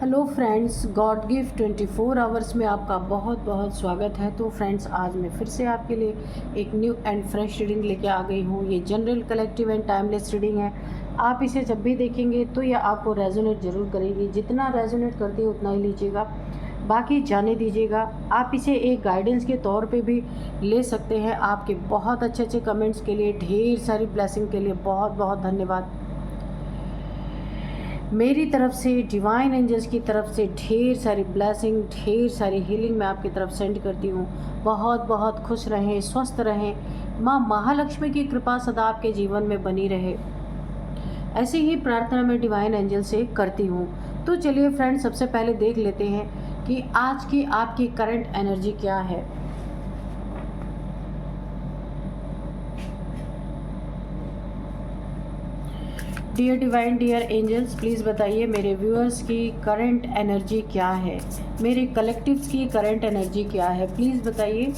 Hello friends, God gift 24 hours में आपका बहुत बहुत स्वागत है। तो फ्रेंड्स, आज मैं फिर से आपके लिए एक न्यू एंड फ्रेश रीडिंग लेके आ गई हूँ। ये general, collective and timeless reading है। आप इसे जब भी देखेंगे तो ये आपको रेजोनेट ज़रूर करेगी। जितना रेजोनेट करती है उतना ही लीजिएगा, बाकी जाने दीजिएगा। आप इसे एक गाइडेंस के तौर पे भी ले सकते हैं। आपके बहुत अच्छे अच्छे कमेंट्स के लिए, ढेर सारी ब्लेसिंग के लिए बहुत बहुत धन्यवाद। मेरी तरफ से, डिवाइन एंजल्स की तरफ से ढेर सारी ब्लेसिंग, ढेर सारी हीलिंग मैं आपकी तरफ सेंड करती हूँ। बहुत बहुत खुश रहें, स्वस्थ रहें। माँ महालक्ष्मी की कृपा सदा आपके जीवन में बनी रहे, ऐसी ही प्रार्थना मैं डिवाइन एंजल से करती हूँ। तो चलिए फ्रेंड्स, सबसे पहले देख लेते हैं कि आज की आपकी करंट एनर्जी क्या है। Dear divine, dear angels, please बताइए मेरे व्यूअर्स की करंट एनर्जी क्या है, मेरे कलेक्टिव्स की करंट एनर्जी क्या है, प्लीज़ बताइए।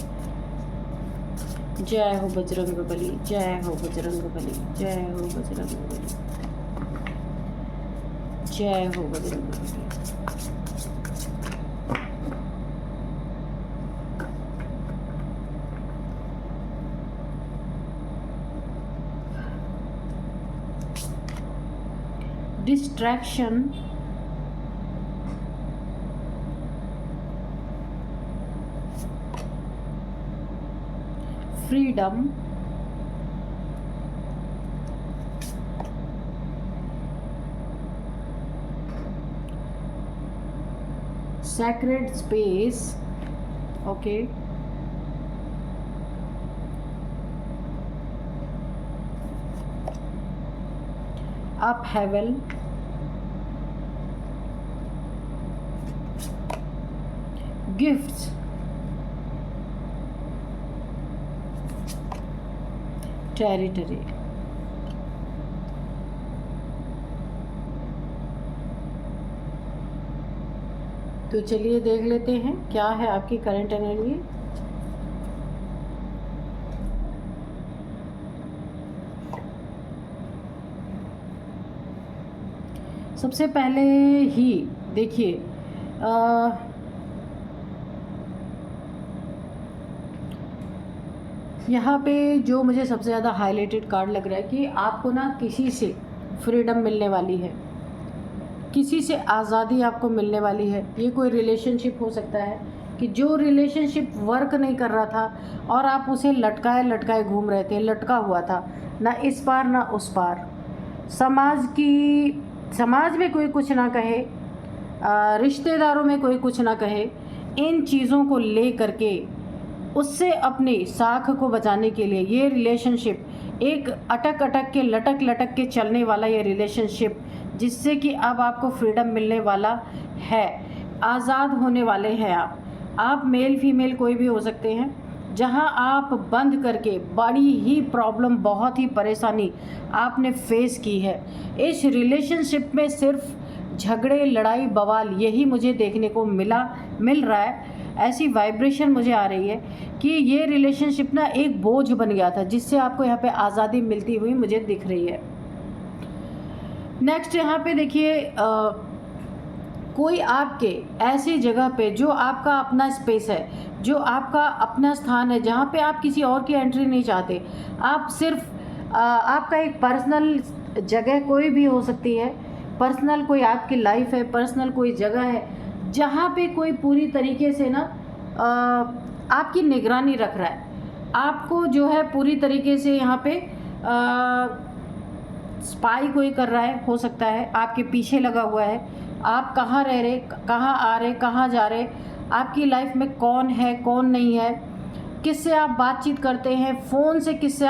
जय हो बजरंग बली, जय हो बजरंग बली, जय हो बजरंग बली, जय हो Bajrang Bali. Distraction, freedom, sacred space, okay, upheaval, gifts, territory। तो चलिए देख लेते हैं क्या है आपकी करंट एनर्जी। सबसे पहले ही देखिए, यहाँ पे जो मुझे सबसे ज़्यादा हाईलाइटेड कार्ड लग रहा है कि आपको ना किसी से फ्रीडम मिलने वाली है, किसी से आज़ादी आपको मिलने वाली है। ये कोई रिलेशनशिप हो सकता है कि जो रिलेशनशिप वर्क नहीं कर रहा था और आप उसे लटकाए लटकाए घूम रहे थे, लटका हुआ था, ना इस पार ना उस पार। समाज में कोई कुछ ना कहे, रिश्तेदारों में कोई कुछ ना कहे, इन चीज़ों को ले करके उससे अपनी साख को बचाने के लिए ये रिलेशनशिप एक अटक अटक के, लटक लटक के चलने वाला ये रिलेशनशिप, जिससे कि अब आपको फ्रीडम मिलने वाला है, आज़ाद होने वाले हैं आप मेल फीमेल कोई भी हो सकते हैं। जहां आप बंद करके बड़ी ही प्रॉब्लम, बहुत ही परेशानी आपने फेस की है, इस रिलेशनशिप में सिर्फ झगड़े, लड़ाई, बवाल यही मुझे देखने को मिल रहा है। ऐसी वाइब्रेशन मुझे आ रही है कि ये रिलेशनशिप ना एक बोझ बन गया था, जिससे आपको यहाँ पे आज़ादी मिलती हुई मुझे दिख रही है। नेक्स्ट यहाँ पे देखिए, कोई आपके ऐसी जगह पे जो आपका अपना स्पेस है, जो आपका अपना स्थान है, जहाँ पे आप किसी और की एंट्री नहीं चाहते, आप सिर्फ आपका एक पर्सनल जगह कोई भी हो सकती है, पर्सनल कोई आपकी लाइफ है, पर्सनल कोई जगह है, जहाँ पे कोई पूरी तरीके से ना आपकी निगरानी रख रहा है, आपको जो है पूरी तरीके से यहाँ पे स्पाई कोई कर रहा है, हो सकता है आपके पीछे लगा हुआ है। आप कहाँ रह रहे, कहाँ आ रहे, कहाँ जा रहे, आपकी लाइफ में कौन है, कौन नहीं है, किससे आप बातचीत करते हैं, फ़ोन से किससे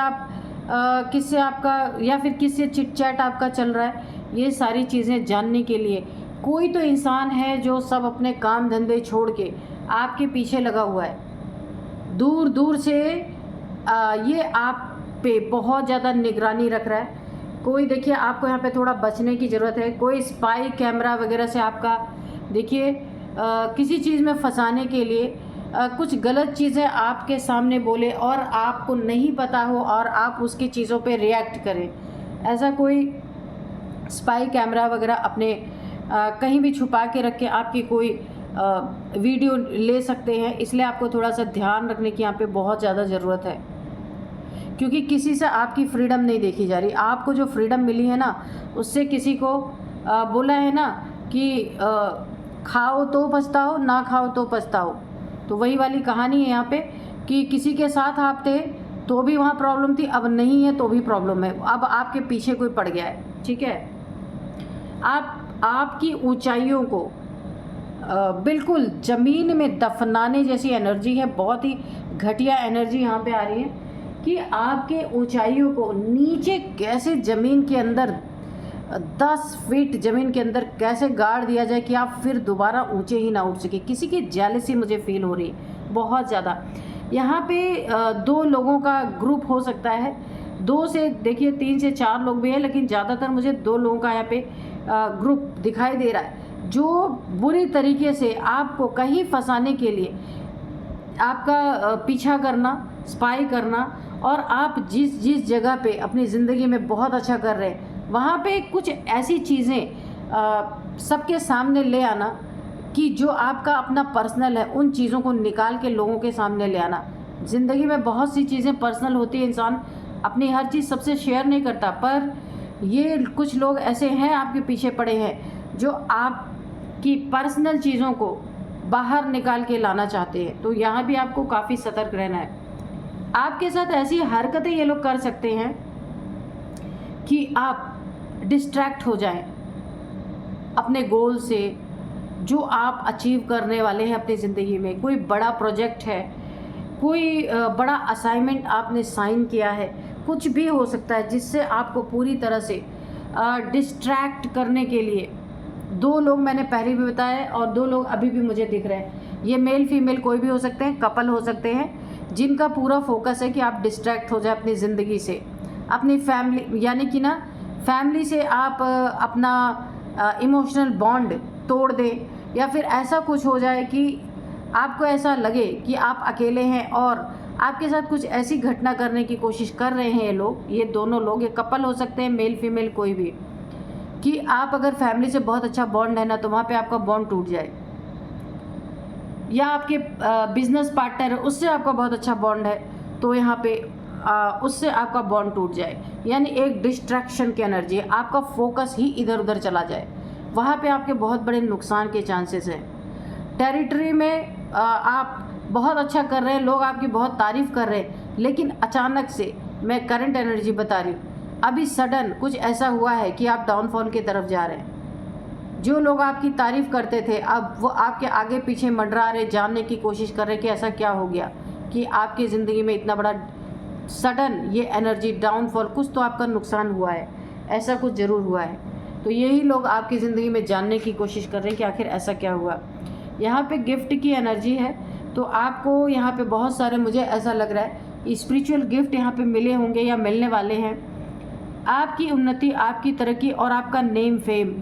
आपका या फिर किससे चिट चैट आपका चल रहा है, ये सारी चीज़ें जानने के लिए कोई तो इंसान है जो सब अपने काम धंधे छोड़ के आपके पीछे लगा हुआ है। दूर दूर से ये आप पे बहुत ज़्यादा निगरानी रख रहा है। कोई देखिए, आपको यहाँ पे थोड़ा बचने की ज़रूरत है। कोई स्पाई कैमरा वगैरह से आपका देखिए किसी चीज़ में फंसाने के लिए कुछ गलत चीज़ें आपके सामने बोले और आपको नहीं पता हो और आप उसकी चीज़ों पे रिएक्ट करें, ऐसा कोई स्पाई कैमरा वगैरह अपने कहीं भी छुपा के रख के आपकी कोई वीडियो ले सकते हैं। इसलिए आपको थोड़ा सा ध्यान रखने की यहाँ पे बहुत ज़्यादा ज़रूरत है, क्योंकि किसी से आपकी फ्रीडम नहीं देखी जा रही। आपको जो फ्रीडम मिली है ना, उससे किसी को बोला है ना कि खाओ तो पछताओ, ना खाओ तो पछताओ। तो वही वाली कहानी है यहाँ पे कि किसी के साथ आप थे तो भी वहाँ प्रॉब्लम थी, अब नहीं है तो भी प्रॉब्लम है, अब आपके पीछे कोई पड़ गया है। ठीक है, आपकी ऊंचाइयों को बिल्कुल ज़मीन में दफनाने जैसी एनर्जी है, बहुत ही घटिया एनर्जी यहाँ पे आ रही है कि आपके ऊंचाइयों को नीचे कैसे ज़मीन के अंदर 10 फीट ज़मीन के अंदर कैसे गाड़ दिया जाए कि आप फिर दोबारा ऊंचे ही ना उठ सके। किसी की जेलसी मुझे फील हो रही है बहुत ज़्यादा। यहाँ पे 2 लोगों का ग्रुप हो सकता है, 2 से देखिए 3 से 4 लोग भी हैं, लेकिन ज़्यादातर मुझे 2 लोगों का यहाँ पे ग्रुप दिखाई दे रहा है, जो बुरी तरीके से आपको कहीं फंसाने के लिए आपका पीछा करना, स्पाई करना, और आप जिस जगह पे अपनी ज़िंदगी में बहुत अच्छा कर रहे हैं वहाँ पे कुछ ऐसी चीज़ें सबके सामने ले आना कि जो आपका अपना पर्सनल है, उन चीज़ों को निकाल के लोगों के सामने ले आना। ज़िंदगी में बहुत सी चीज़ें पर्सनल होती है, इंसान अपनी हर चीज़ सबसे शेयर नहीं करता, पर ये कुछ लोग ऐसे हैं आपके पीछे पड़े हैं जो आपकी पर्सनल चीज़ों को बाहर निकाल के लाना चाहते हैं। तो यहाँ भी आपको काफ़ी सतर्क रहना है। आपके साथ ऐसी हरकतें ये लोग कर सकते हैं कि आप डिस्ट्रैक्ट हो जाएं अपने गोल से, जो आप अचीव करने वाले हैं अपनी ज़िंदगी में। कोई बड़ा प्रोजेक्ट है, कोई बड़ा असाइनमेंट आपने साइन किया है, कुछ भी हो सकता है जिससे आपको पूरी तरह से डिस्ट्रैक्ट करने के लिए 2 लोग मैंने पहले भी बताया और 2 लोग अभी भी मुझे दिख रहे हैं। ये मेल फीमेल कोई भी हो सकते हैं, कपल हो सकते हैं, जिनका पूरा फोकस है कि आप डिस्ट्रैक्ट हो जाए अपनी ज़िंदगी से, अपनी फैमिली, यानी कि ना फैमिली से आप अपना इमोशनल बॉन्ड तोड़ दें, या फिर ऐसा कुछ हो जाए कि आपको ऐसा लगे कि आप अकेले हैं और आपके साथ कुछ ऐसी घटना करने की कोशिश कर रहे हैं ये दोनों लोग, ये कपल हो सकते हैं, मेल फीमेल कोई भी, कि आप अगर फैमिली से बहुत अच्छा बॉन्ड है ना तो वहाँ पे आपका बॉन्ड टूट जाए, या आपके बिजनेस पार्टनर है उससे आपका बहुत अच्छा बॉन्ड है तो यहाँ पे उससे आपका बॉन्ड टूट जाए। यानी एक डिस्ट्रैक्शन की एनर्जी है, आपका फोकस ही इधर उधर चला जाए, वहाँ पे आपके बहुत बड़े नुकसान के चांसेस हैं। टेरिटरी में आप बहुत अच्छा कर रहे हैं, लोग आपकी बहुत तारीफ़ कर रहे हैं, लेकिन अचानक से, मैं करंट एनर्जी बता रही हूँ, अभी सडन कुछ ऐसा हुआ है कि आप डाउनफॉल की तरफ जा रहे हैं। जो लोग आपकी तारीफ़ करते थे अब वो आपके आगे पीछे मंडरा रहे, जानने की कोशिश कर रहे कि ऐसा क्या हो गया कि आपकी ज़िंदगी में इतना बड़ा सडन ये एनर्जी डाउनफॉल, कुछ तो आपका नुकसान हुआ है, ऐसा कुछ ज़रूर हुआ है। तो यही लोग आपकी ज़िंदगी में जानने की कोशिश कर रहे हैं कि आखिर ऐसा क्या हुआ। यहाँ पे गिफ्ट की एनर्जी है, तो आपको यहाँ पे बहुत सारे, मुझे ऐसा लग रहा है स्पिरिचुअल गिफ्ट यहाँ पे मिले होंगे या मिलने वाले हैं। आपकी उन्नति, आपकी तरक्की और आपका नेम फेम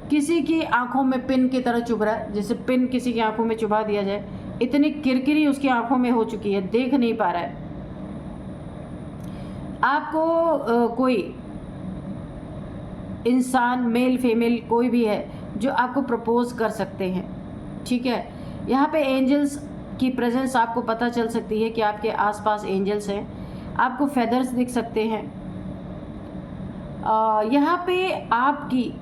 किसी की आंखों में पिन की तरह चुभ रहा है, जैसे पिन किसी की आंखों में चुभा दिया जाए, इतनी किरकिरी उसकी आंखों में हो चुकी है, देख नहीं पा रहा है। आपको कोई इंसान, मेल फीमेल कोई भी है, जो आपको प्रपोज कर सकते हैं। ठीक है, यहाँ पे एंजल्स की प्रेजेंस आपको पता चल सकती है कि आपके आसपास एंजल्स हैं, आपको फेदर्स दिख सकते हैं। यहाँ पे आपकी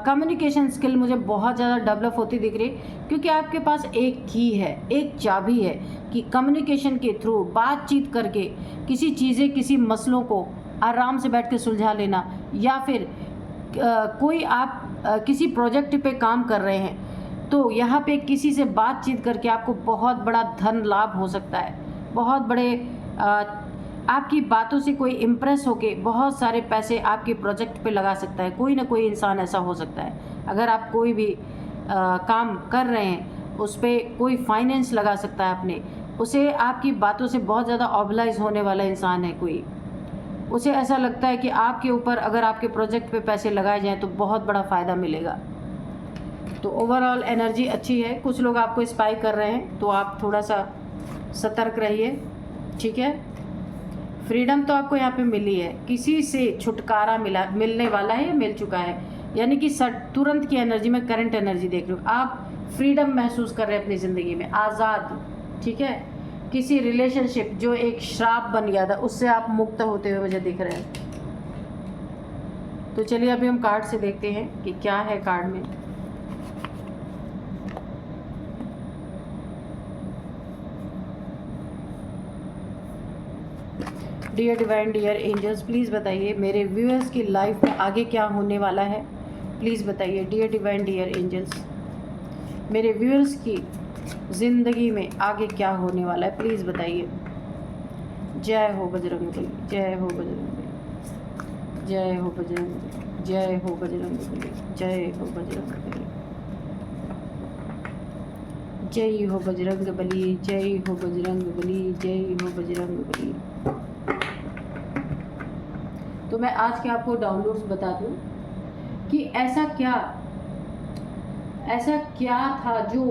कम्युनिकेशन स्किल मुझे बहुत ज़्यादा डेवलप होती दिख रही है, क्योंकि आपके पास एक की है, एक चाबी है कि कम्युनिकेशन के थ्रू बातचीत करके किसी चीज़ें, किसी मसलों को आराम से बैठ के सुलझा लेना, या फिर कोई आप किसी प्रोजेक्ट पे काम कर रहे हैं तो यहाँ पे किसी से बातचीत करके आपको बहुत बड़ा धन लाभ हो सकता है। बहुत बड़े आपकी बातों से कोई इम्प्रेस होके बहुत सारे पैसे आपके प्रोजेक्ट पे लगा सकता है। कोई ना कोई इंसान ऐसा हो सकता है, अगर आप कोई भी काम कर रहे हैं उस पर कोई फाइनेंस लगा सकता है अपने, उसे आपकी बातों से बहुत ज़्यादा ऑबलाइज होने वाला इंसान है कोई, उसे ऐसा लगता है कि आपके ऊपर अगर आपके प्रोजेक्ट पे पैसे लगाए जाएं तो बहुत बड़ा फ़ायदा मिलेगा। तो ओवरऑल एनर्जी अच्छी है। कुछ लोग आपको स्पाई कर रहे हैं तो आप थोड़ा सा सतर्क रहिए। ठीक है, फ्रीडम तो आपको यहाँ पे मिली है, किसी से छुटकारा मिलने वाला है या मिल चुका है, यानी कि तुरंत की एनर्जी में करंट एनर्जी देख रहे हो आप, फ्रीडम महसूस कर रहे हैं अपनी ज़िंदगी में, आज़ाद। ठीक है, किसी रिलेशनशिप जो एक श्राप बन गया था उससे आप मुक्त होते हुए मुझे दिख रहे हैं। तो चलिए अभी हम कार्ड से देखते हैं कि क्या है कार्ड में। Dear divine, dear angels, please बताइए मेरे व्यूअर्स की लाइफ में आगे क्या होने वाला है। प्लीज़ बताइए डियर डिवाइन, डियर एंजल्स, मेरे व्यूअर्स की ज़िंदगी में आगे क्या होने वाला है, प्लीज़ बताइए। जय हो बजरंगबली, जय हो बजरंगबली, जय हो बजरंगबली, जय हो बजरंगबली, जय हो बजरंगबली, जय हो बजरंगबली, जय हो बजरंगबली, जय हो बजरंगबली। तो मैं आज के आपको डाउनलोड्स बता दूं कि ऐसा क्या था जो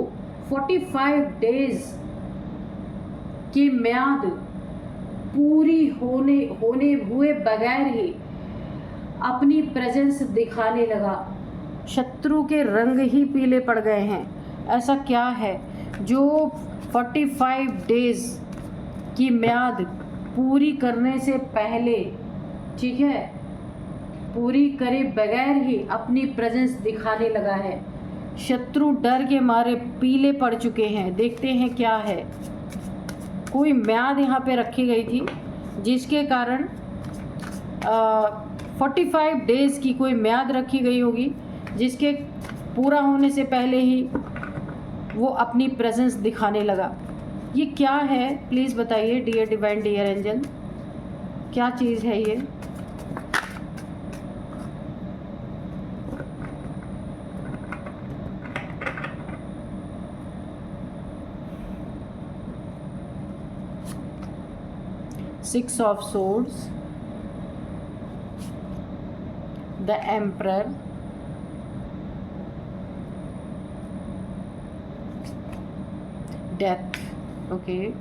45 डेज की म्याद पूरी होने हुए बगैर ही अपनी प्रेजेंस दिखाने लगा। शत्रु के रंग ही पीले पड़ गए हैं। ऐसा क्या है जो 45 डेज की म्याद पूरी करने से पहले, ठीक है, पूरी करे बगैर ही अपनी प्रेजेंस दिखाने लगा है। शत्रु डर के मारे पीले पड़ चुके हैं। देखते हैं क्या है। कोई म्याद यहाँ पे रखी गई थी जिसके कारण 45 डेज़ की कोई म्याद रखी गई होगी जिसके पूरा होने से पहले ही वो अपनी प्रेजेंस दिखाने लगा। ये क्या है प्लीज़ बताइए डियर डिवाइन, डियर एंजल, क्या चीज़ है ये। Six of Swords, the Emperor, Death, okay,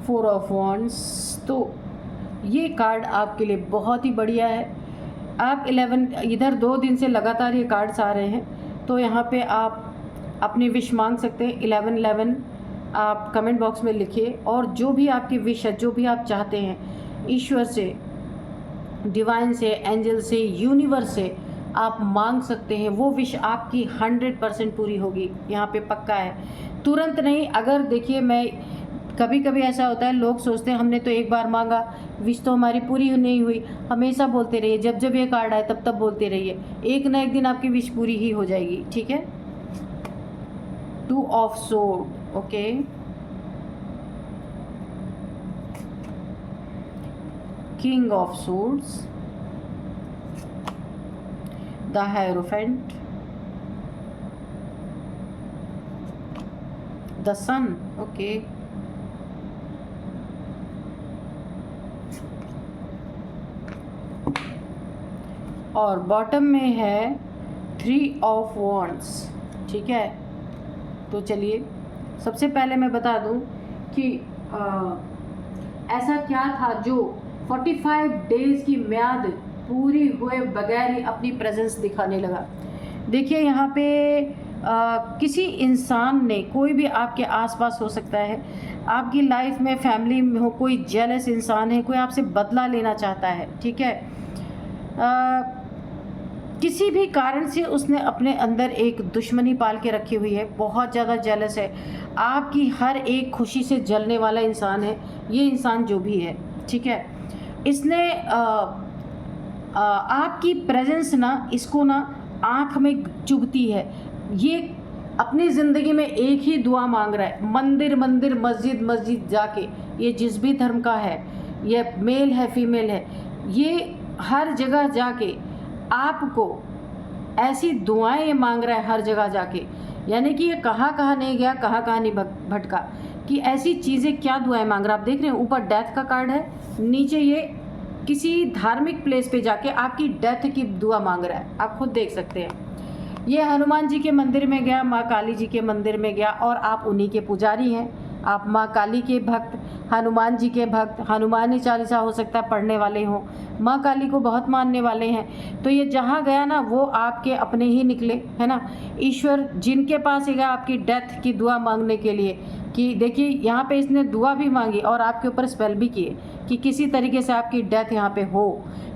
Four of Wands। तो ये कार्ड आपके लिए बहुत ही बढ़िया है। आप 11 इधर 2 दिन से लगातार ये कार्ड्स आ रहे हैं, तो यहाँ पे आप अपनी विश मांग सकते हैं। 1111 आप कमेंट बॉक्स में लिखिए और जो भी आपकी विश है, जो भी आप चाहते हैं, ईश्वर से, डिवाइन से, एंजल से, यूनिवर्स से आप मांग सकते हैं। वो विश आपकी 100% पूरी होगी, यहाँ पे पक्का है। तुरंत नहीं। अगर देखिए, मैं कभी कभी ऐसा होता है, लोग सोचते हैं हमने तो एक बार मांगा, विश तो हमारी पूरी नहीं हुई। हमेशा बोलते रहिए, जब जब ये कार्ड आए तब तब बोलते रहिए, एक ना एक दिन आपकी विश पूरी ही हो जाएगी। ठीक है। 2 of Swords, okay, King of Swords, the Hierophant, the Sun, okay, और बॉटम में है 3 of Wands। ठीक है। तो चलिए सबसे पहले मैं बता दूं कि ऐसा क्या था जो 45 डेज़ की म्याद पूरी हुए बगैर ही अपनी प्रेजेंस दिखाने लगा। देखिए यहाँ पे किसी इंसान ने, कोई भी आपके आसपास हो सकता है, आपकी लाइफ में, फैमिली में हो, कोई जेलस इंसान है, कोई आपसे बदला लेना चाहता है। ठीक है। किसी भी कारण से उसने अपने अंदर एक दुश्मनी पाल के रखी हुई है, बहुत ज़्यादा जेलस है, आपकी हर एक खुशी से जलने वाला इंसान है ये इंसान जो भी है। ठीक है। इसने आपकी प्रेजेंस ना, इसको ना आँख में चुभती है। ये अपनी ज़िंदगी में एक ही दुआ मांग रहा है, मंदिर मंदिर, मस्जिद मस्जिद जाके, ये जिस भी धर्म का है, ये मेल है फीमेल है, ये हर जगह जाके आपको ऐसी दुआएं मांग रहा है, हर जगह जाके। यानी कि ये कहाँ नहीं गया, कहाँ नहीं भटका, कि ऐसी चीज़ें क्या दुआएं मांग रहा है। आप देख रहे हैं ऊपर डेथ का कार्ड है, नीचे ये किसी धार्मिक प्लेस पे जाके आपकी डेथ की दुआ मांग रहा है। आप खुद देख सकते हैं। ये हनुमान जी के मंदिर में गया, माँ काली जी के मंदिर में गया, और आप उन्हीं के पुजारी हैं। आप माँ काली के भक्त, हनुमान जी के भक्त, हनुमानी चालीसा हो सकता है पढ़ने वाले हों, माँ काली को बहुत मानने वाले हैं। तो ये जहाँ गया ना, वो आपके अपने ही निकले, है ना। ईश्वर जिनके पास गया आपकी डेथ की दुआ मांगने के लिए, कि देखिए यहाँ पे इसने दुआ भी मांगी और आपके ऊपर स्पेल भी किए कि किसी तरीके से आपकी डेथ यहाँ पे हो,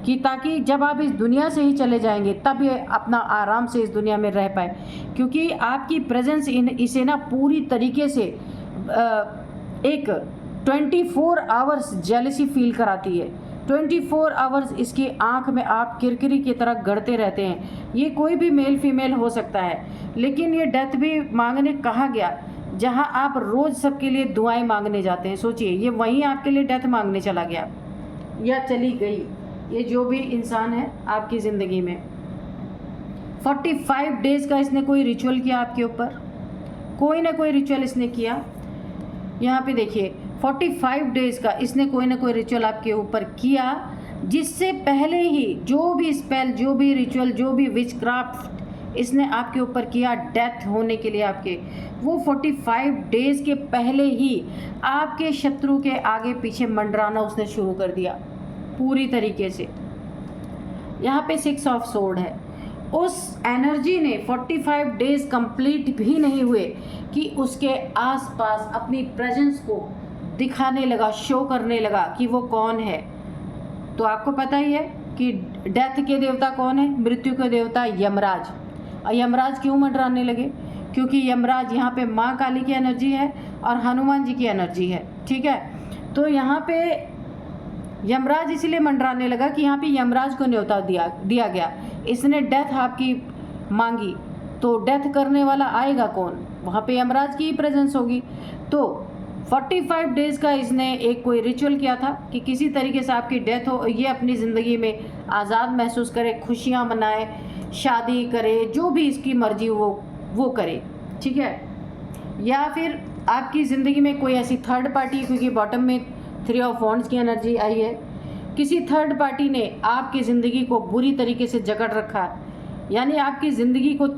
कि ताकि जब आप इस दुनिया से ही चले जाएंगे तब ये अपना आराम से इस दुनिया में रह पाए। क्योंकि आपकी प्रेजेंस इसे ना पूरी तरीके से एक 24 आवर्स जेलसी फील कराती है। 24 आवर्स इसकी आंख में आप किरकिरी की तरह गड़ते रहते हैं। ये कोई भी मेल फीमेल हो सकता है, लेकिन ये डेथ भी मांगने कहा गया जहां आप रोज़ सबके लिए दुआएं मांगने जाते हैं। सोचिए, ये वहीं आपके लिए डेथ मांगने चला गया या चली गई, ये जो भी इंसान है आपकी ज़िंदगी में। 45 डेज़ का इसने कोई रिचुअल किया आपके ऊपर, कोई ना कोई रिचुअल इसने किया। यहाँ पे देखिए 45 डेज़ का इसने कोई ना कोई रिचुअल आपके ऊपर किया, जिससे पहले ही जो भी स्पेल, जो भी रिचुअल, जो भी विचक्राफ्ट इसने आपके ऊपर किया डेथ होने के लिए आपके, वो 45 डेज़ के पहले ही आपके शत्रु के आगे पीछे मंडराना उसने शुरू कर दिया पूरी तरीके से। यहाँ पे 6 ऑफ सोर्ड है। उस एनर्जी ने 45 डेज़ कंप्लीट भी नहीं हुए कि उसके आसपास अपनी प्रेजेंस को दिखाने लगा, शो करने लगा कि वो कौन है। तो आपको पता ही है कि डेथ के देवता कौन है, मृत्यु के देवता यमराज। और यमराज क्यों मंडराने लगे? क्योंकि यमराज यहाँ पे माँ काली की एनर्जी है और हनुमान जी की एनर्जी है, ठीक है। तो यहाँ पे यमराज इसलिए मंडराने लगा कि यहाँ पे यमराज को न्योता दिया गया। इसने डेथ आपकी मांगी, तो डेथ करने वाला आएगा कौन? वहाँ पे यमराज की ही प्रेजेंस होगी। तो 45 डेज़ का इसने एक कोई रिचुअल किया था कि किसी तरीके से आपकी डेथ हो, ये अपनी ज़िंदगी में आज़ाद महसूस करे, खुशियाँ मनाए, शादी करे, जो भी इसकी मर्जी वो करे, ठीक है। या फिर आपकी ज़िंदगी में कोई ऐसी थर्ड पार्टी, क्योंकि बॉटम में 3 ऑफ वॉन्ड्स की एनर्जी आई है, किसी थर्ड पार्टी ने आपकी ज़िंदगी को बुरी तरीके से जकड़ रखा है, यानी आपकी ज़िंदगी को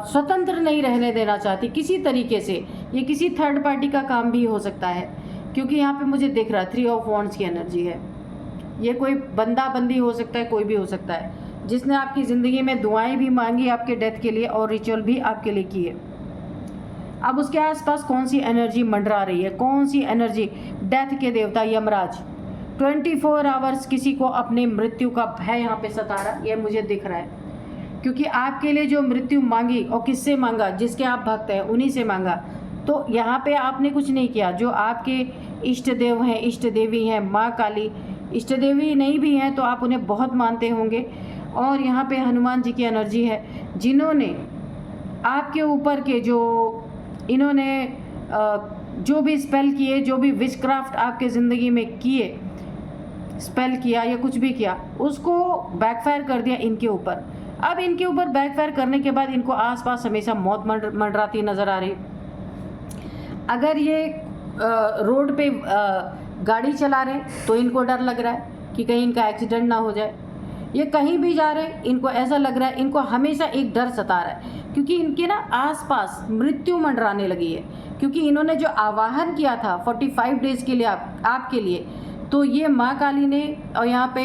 स्वतंत्र नहीं रहने देना चाहती किसी तरीके से। ये किसी थर्ड पार्टी का काम भी हो सकता है, क्योंकि यहाँ पे मुझे दिख रहा है 3 ऑफ वॉन्ड्स की एनर्जी है। ये कोई बंदा बंदी हो सकता है, कोई भी हो सकता है, जिसने आपकी ज़िंदगी में दुआएं भी मांगी आपके डेथ के लिए और रिचुअल भी आपके लिए किए। अब उसके आसपास कौन सी एनर्जी मंडरा रही है? कौन सी एनर्जी? डेथ के देवता यमराज 24 आवर्स किसी को अपने मृत्यु का भय यहाँ पे सता रहा, ये मुझे दिख रहा है। क्योंकि आपके लिए जो मृत्यु मांगी, और किससे मांगा? जिसके आप भक्त हैं उन्हीं से मांगा। तो यहाँ पे आपने कुछ नहीं किया। जो आपके इष्ट देव हैं, इष्ट देवी हैं, माँ काली, इष्ट देवी नहीं भी हैं तो आप उन्हें बहुत मानते होंगे। और यहाँ पे हनुमान जी की एनर्जी है, जिन्होंने आपके ऊपर के इन्होंने जो भी स्पेल किए, जो भी विचक्राफ्ट आपके ज़िंदगी में किए, स्पेल किया या कुछ भी किया, उसको बैकफायर कर दिया इनके ऊपर। अब इनके ऊपर बैकफायर करने के बाद इनको आसपास हमेशा मौत मंडराती नज़र आ रही। अगर ये रोड पे गाड़ी चला रहे तो इनको डर लग रहा है कि कहीं इनका एक्सीडेंट ना हो जाए। ये कहीं भी जा रहे इनको ऐसा लग रहा है, इनको हमेशा एक डर सता रहा है, क्योंकि इनके ना आसपास मृत्यु मंडराने लगी है। क्योंकि इन्होंने जो आवाहन किया था 45 डेज़ के लिए आपके लिए, तो ये माँ काली ने और यहाँ पे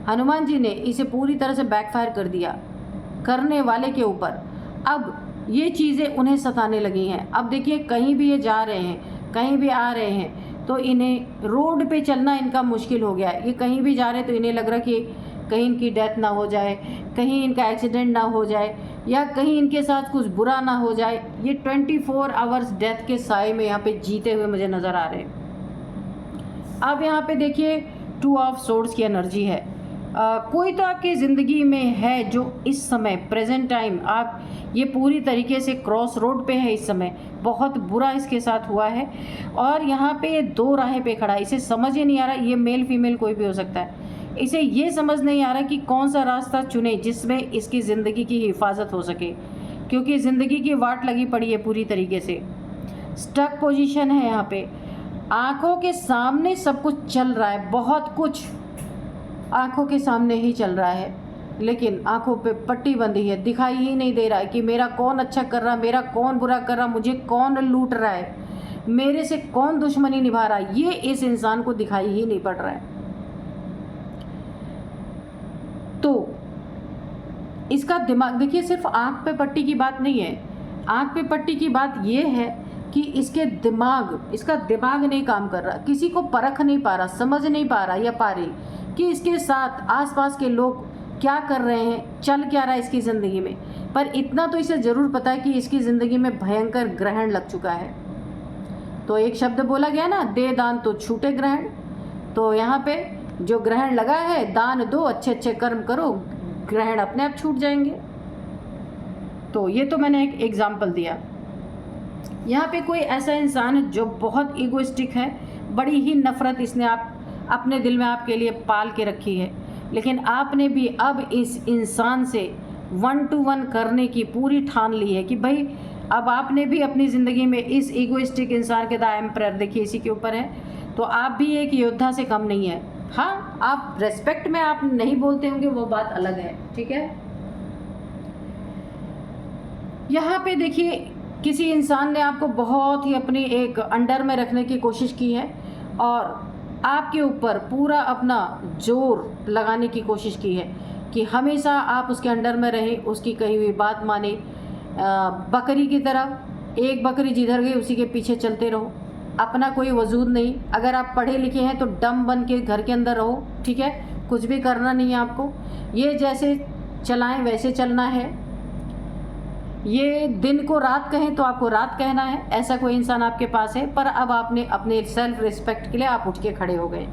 हनुमान जी ने इसे पूरी तरह से बैकफायर कर दिया करने वाले के ऊपर। अब ये चीज़ें उन्हें सताने लगी हैं। अब देखिए, कहीं भी ये जा रहे हैं, कहीं भी आ रहे हैं, तो इन्हें रोड पे चलना इनका मुश्किल हो गया है। ये कहीं भी जा रहे हैं तो इन्हें लग रहा है कि कहीं इनकी डेथ ना हो जाए, कहीं इनका एक्सीडेंट ना हो जाए, या कहीं इनके साथ कुछ बुरा ना हो जाए। ये 24 आवर्स डेथ के साए में यहाँ पे जीते हुए मुझे नज़र आ रहे हैं। अब यहाँ पे देखिए 2 ऑफ सोर्ड्स की एनर्जी है। कोई तो आपकी ज़िंदगी में है जो इस समय प्रेजेंट टाइम आप ये पूरी तरीके से क्रॉस रोड पे है, इस समय बहुत बुरा इसके साथ हुआ है, और यहाँ पे 2 राहें पे खड़ा है। इसे समझ ही नहीं आ रहा, ये मेल फीमेल कोई भी हो सकता है, इसे ये समझ नहीं आ रहा कि कौन सा रास्ता चुने जिसमें इसकी ज़िंदगी की हिफाजत हो सके, क्योंकि ज़िंदगी की वाट लगी पड़ी है पूरी तरीके से। स्टक पोजीशन है यहाँ पे, आँखों के सामने सब कुछ चल रहा है, बहुत कुछ आँखों के सामने ही चल रहा है। लेकिन आंखों पे पट्टी बंधी है, दिखाई ही नहीं दे रहा है कि मेरा कौन अच्छा कर रहा, मेरा कौन बुरा कर रहा, मुझे कौन लूट रहा है, मेरे से कौन दुश्मनी निभा रहा है, ये इस इंसान को दिखाई ही नहीं पड़ रहा है। तो इसका दिमाग देखिए, सिर्फ आंख पे पट्टी की बात नहीं है, आंख पे पट्टी की बात ये है कि इसका दिमाग नहीं काम कर रहा, किसी को परख नहीं पा रहा, समझ नहीं पा रहा या पा रही कि इसके साथ आसपास के लोग क्या कर रहे हैं, चल क्या रहा है इसकी ज़िंदगी में। पर इतना तो इसे ज़रूर पता है कि इसकी ज़िंदगी में भयंकर ग्रहण लग चुका है। तो एक शब्द बोला गया ना, दे दान तो छूटे ग्रहण। तो यहाँ पे जो ग्रहण लगा है, दान दो, अच्छे अच्छे कर्म करो, ग्रहण अपने आप छूट जाएंगे। तो ये तो मैंने एक एग्जाम्पल दिया। यहाँ पे कोई ऐसा इंसान है जो बहुत ईगोइस्टिक है, बड़ी ही नफ़रत इसने अपने दिल में आपके लिए पाल के रखी है, लेकिन आपने भी अब इस इंसान से 1 to 1 करने की पूरी ठान ली है कि भाई अब आपने भी अपनी ज़िंदगी में इस ईगोइस्टिक इंसान के द एम्परर, देखिए इसी के ऊपर है, तो आप भी एक योद्धा से कम नहीं है। हाँ, आप रेस्पेक्ट में आप नहीं बोलते होंगे, वो बात अलग है, ठीक है। यहाँ पे देखिए, किसी इंसान ने आपको बहुत ही अपनी एक अंडर में रखने की कोशिश की है और आपके ऊपर पूरा अपना जोर लगाने की कोशिश की है कि हमेशा आप उसके अंडर में रहें, उसकी कही हुई बात माने, बकरी की तरह एक बकरी जिधर गई उसी के पीछे चलते रहो, अपना कोई वजूद नहीं। अगर आप पढ़े लिखे हैं तो डम बन के घर के अंदर रहो, ठीक है, कुछ भी करना नहीं है आपको, ये जैसे चलाएं वैसे चलना है, ये दिन को रात कहें तो आपको रात कहना है, ऐसा कोई इंसान आपके पास है। पर अब आपने अपने सेल्फ रिस्पेक्ट के लिए आप उठ के खड़े हो गए,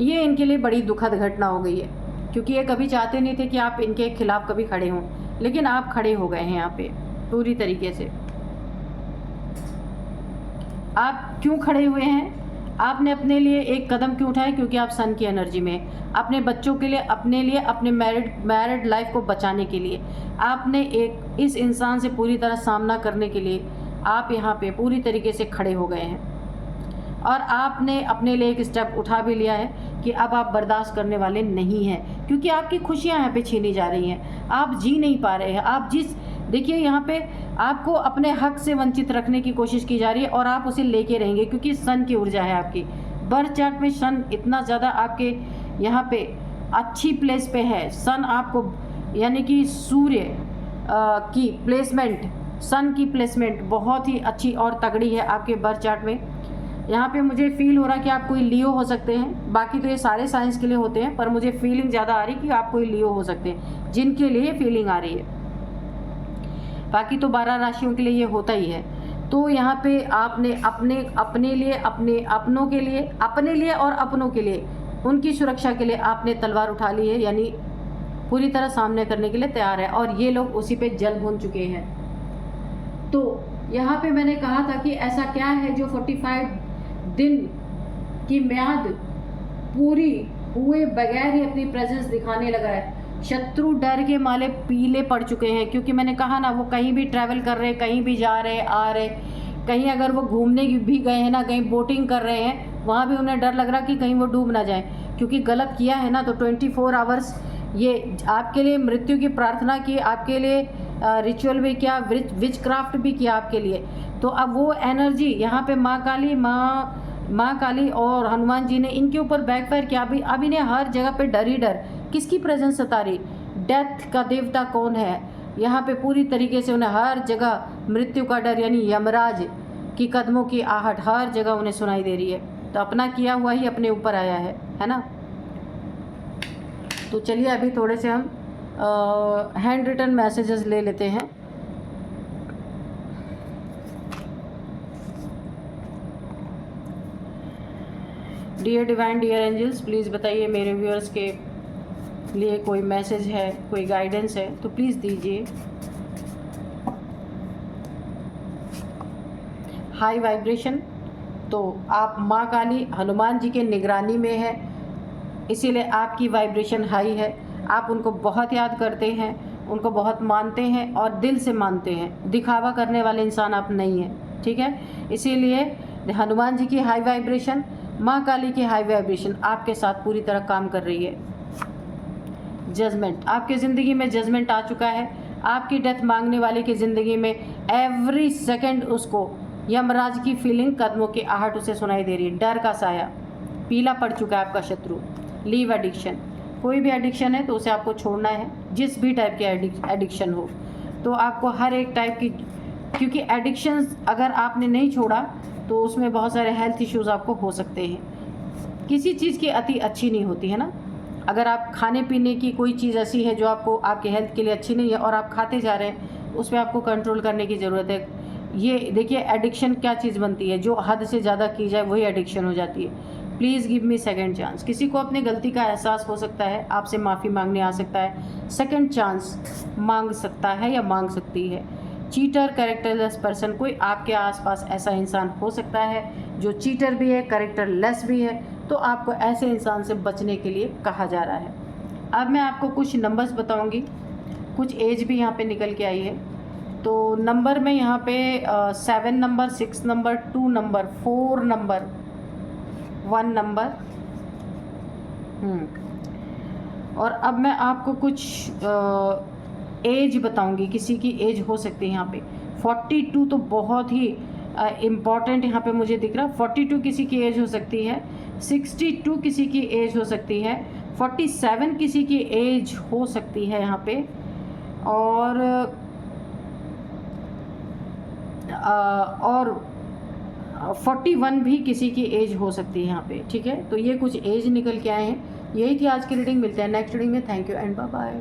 ये इनके लिए बड़ी दुखद घटना हो गई है, क्योंकि ये कभी चाहते नहीं थे कि आप इनके खिलाफ कभी खड़े हों, लेकिन आप खड़े हो गए हैं यहाँ पे पूरी तरीके से। आप क्यों खड़े हुए हैं? आपने अपने लिए एक कदम क्यों उठाया? क्योंकि आप सन की एनर्जी में, अपने बच्चों के लिए, अपने लिए, अपने मैरिड लाइफ को बचाने के लिए, आपने एक इस इंसान से पूरी तरह सामना करने के लिए आप यहाँ पे पूरी तरीके से खड़े हो गए हैं और आपने अपने लिए एक स्टेप उठा भी लिया है कि अब आप बर्दाश्त करने वाले नहीं हैं, क्योंकि आपकी खुशियाँ यहाँ पे छीनी जा रही हैं, आप जी नहीं पा रहे हैं। आप देखिए यहाँ पे आपको अपने हक से वंचित रखने की कोशिश की जा रही है और आप उसे लेके रहेंगे, क्योंकि सन की ऊर्जा है आपकी बर्थ चार्ट में। सन इतना ज़्यादा आपके यहाँ पे अच्छी प्लेस पे है, सन आपको यानी कि सूर्य की प्लेसमेंट, सन की प्लेसमेंट बहुत ही अच्छी और तगड़ी है आपके बर्थ चार्ट में। यहाँ पे मुझे फील हो रहा है कि आप कोई लियो हो सकते हैं, बाकी तो ये सारे साइंस के लिए होते हैं, पर मुझे फीलिंग ज़्यादा आ रही कि आप कोई लियो हो सकते हैं, जिनके लिए फीलिंग आ रही है। बाकी तो 12 राशियों के लिए ये होता ही है। तो यहाँ पे आपने अपने लिए, अपने अपनों के लिए, अपने लिए और अपनों के लिए, उनकी सुरक्षा के लिए आपने तलवार उठा ली है, यानी पूरी तरह सामने करने के लिए तैयार है और ये लोग उसी पे जल भून चुके हैं। तो यहाँ पे मैंने कहा था कि ऐसा क्या है जो 45 दिन की म्याद पूरी हुए बगैर ही अपनी प्रेजेंस दिखाने लगा है। शत्रु डर के मारे पीले पड़ चुके हैं, क्योंकि मैंने कहा ना, वो कहीं भी ट्रैवल कर रहे, कहीं भी जा रहे, आ रहे, कहीं अगर वो घूमने भी गए हैं ना, कहीं बोटिंग कर रहे हैं, वहाँ भी उन्हें डर लग रहा कि कहीं वो डूब ना जाए, क्योंकि गलत किया है ना। तो 24 आवर्स ये आपके लिए मृत्यु की प्रार्थना की, आपके लिए रिचुअल भी किया, विच क्राफ्ट भी किया आपके लिए। तो अब वो एनर्जी यहाँ पे माँ काली और हनुमान जी ने इनके ऊपर बैकफायर किया। अब इन्हें हर जगह पे डर ही डर, किसकी प्रेजेंस सता रही? डेथ का देवता कौन है? यहाँ पे पूरी तरीके से उन्हें हर जगह मृत्यु का डर, यानी यमराज की कदमों की आहट हर जगह उन्हें सुनाई दे रही है। तो अपना किया हुआ ही अपने ऊपर आया है ना। तो चलिए अभी थोड़े से हम हैंड रिटन मैसेजेस ले लेते हैं। Dear divine, dear angels, please बताइए मेरे व्यूअर्स के लिए कोई मैसेज है, कोई गाइडेंस है तो प्लीज़ दीजिए। हाई वाइब्रेशन, तो आप माँ काली हनुमान जी के निगरानी में है, इसीलिए आपकी वाइब्रेशन हाई है। आप उनको बहुत याद करते हैं, उनको बहुत मानते हैं और दिल से मानते हैं, दिखावा करने वाले इंसान आप नहीं हैं, ठीक है। इसीलिए हनुमान जी की हाई वाइब्रेशन, माँ काली की हाई वाइब्रेशन आपके साथ पूरी तरह काम कर रही है। जजमेंट, आपकी ज़िंदगी में जजमेंट आ चुका है। आपकी डेथ मांगने वाले की ज़िंदगी में एवरी सेकंड उसको यमराज की फीलिंग, कदमों की आहट उसे सुनाई दे रही है। डर का साया, पीला पड़ चुका है आपका शत्रु। लीव एडिक्शन, कोई भी एडिक्शन है तो उसे आपको छोड़ना है, जिस भी टाइप की एडिक्शन हो। तो आपको हर एक टाइप की, क्योंकि एडिक्शंस अगर आपने नहीं छोड़ा तो उसमें बहुत सारे हेल्थ इश्यूज़ आपको हो सकते हैं। किसी चीज़ की अति अच्छी नहीं होती है ना। अगर आप खाने पीने की कोई चीज़ ऐसी है जो आपको आपके हेल्थ के लिए अच्छी नहीं है और आप खाते जा रहे हैं, उस पर आपको कंट्रोल करने की ज़रूरत है। ये देखिए एडिक्शन क्या चीज़ बनती है, जो हद से ज़्यादा की जाए वही एडिक्शन हो जाती है। Please give me second chance. किसी को अपनी गलती का एहसास हो सकता है, आपसे माफ़ी मांगने आ सकता है, सेकंड चांस मांग सकता है या मांग सकती है। चीटर, कैरेक्टरलेस पर्सन, कोई आपके आसपास ऐसा इंसान हो सकता है जो चीटर भी है, कैरेक्टरलेस भी है, तो आपको ऐसे इंसान से बचने के लिए कहा जा रहा है। अब मैं आपको कुछ नंबर्स बताऊंगी, कुछ एज भी यहाँ पे निकल के आई है। तो नंबर में यहाँ पे 7 number, 6 number, 2 number, 4 number, 1 number. और अब मैं आपको कुछ एज बताऊंगी, किसी की एज हो सकती है यहाँ पे। 42 तो बहुत ही इम्पॉर्टेंट यहाँ पे मुझे दिख रहा। 42 किसी की एज हो सकती है, 62 किसी की एज हो सकती है, 47 किसी की एज हो सकती है यहाँ पे, और 41 भी किसी की एज हो सकती है यहाँ पे। ठीक है, तो ये कुछ एज निकल के आए हैं। यही थी आज की रीडिंग। मिलते हैं नेक्स्ट रीडिंग में। Thank you and bye bye.